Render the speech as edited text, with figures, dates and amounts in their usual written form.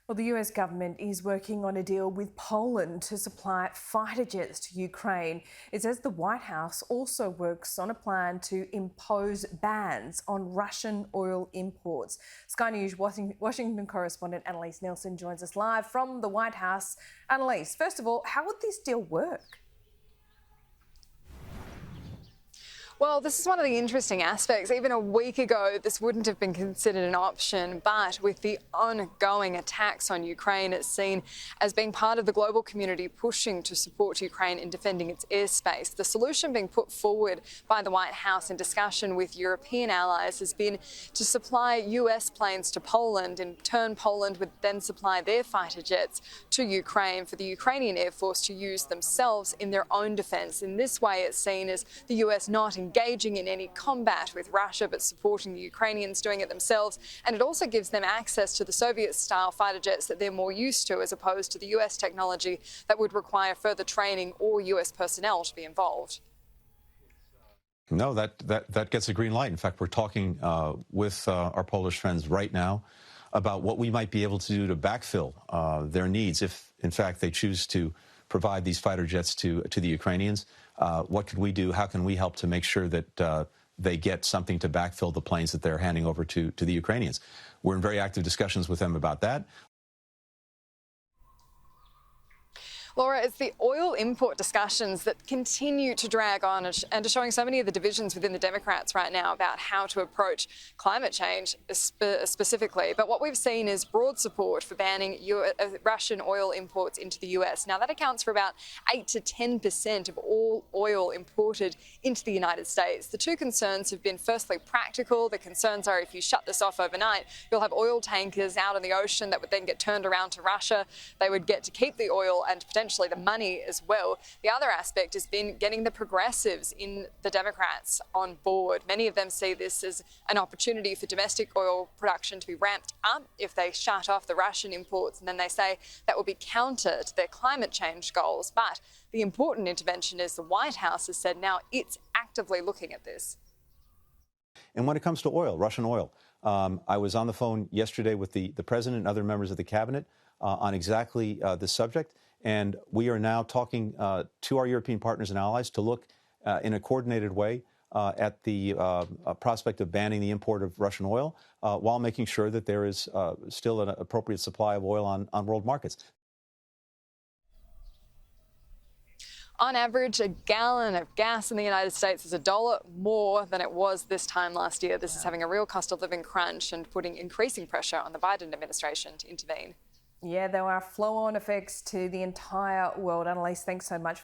Well, the US government is working on a deal with Poland to supply fighter jets to Ukraine. It says the White House also works on a plan to impose bans on Russian oil imports. Sky News Washington correspondent Annalise Nelson joins us live from the White House. Annalise, first of all, how would this deal work? Well, this is one of the interesting aspects. Even a week ago, this wouldn't have been considered an option, but with the ongoing attacks on Ukraine, it's seen as being part of the global community pushing to support Ukraine in defending its airspace. The solution being put forward by the White House in discussion with European allies has been to supply US planes to Poland. In turn, Poland would then supply their fighter jets to Ukraine for the Ukrainian Air Force to use themselves in their own defence. In this way, it's seen as the US not engaging in any combat with Russia, but supporting the Ukrainians doing it themselves. And it also gives them access to the Soviet-style fighter jets that they're more used to, as opposed to the US technology that would require further training or US personnel to be involved. No, that gets a green light. In fact, we're talking with our Polish friends right now about what we might be able to do to backfill their needs if, in fact, they choose to provide these fighter jets to the Ukrainians. What can we do? How can we help to make sure that they get something to backfill the planes that they're handing over to the Ukrainians? We're in very active discussions with them about that. Laura, it's the oil import discussions that continue to drag on and are showing so many of the divisions within the Democrats right now about how to approach climate change specifically. But what we've seen is broad support for banning Russian oil imports into the US. Now, that accounts for about 8 to 10% of all oil imported into the United States. The two concerns have been, firstly, practical. The concerns are if you shut this off overnight, you'll have oil tankers out in the ocean that would then get turned around to Russia. They would get to keep the oil and potentially the money as well. The other aspect has been getting the progressives in the Democrats on board. Many of them see this as an opportunity for domestic oil production to be ramped up if they shut off the Russian imports, and then they say that will be counter to their climate change goals. But the important intervention is the White House has said now it's actively looking at this. And when it comes to oil, Russian oil, I was on the phone yesterday with the president and other members of the cabinet on exactly this subject. And we are now talking to our European partners and allies to look in a coordinated way at the prospect of banning the import of Russian oil while making sure that there is still an appropriate supply of oil on world markets. On average, a gallon of gas in the United States is $1 more than it was this time last year. This is having a real cost of living crunch and putting increasing pressure on the Biden administration to intervene. Yeah, there are flow-on effects to the entire world. Annalise, thanks so much.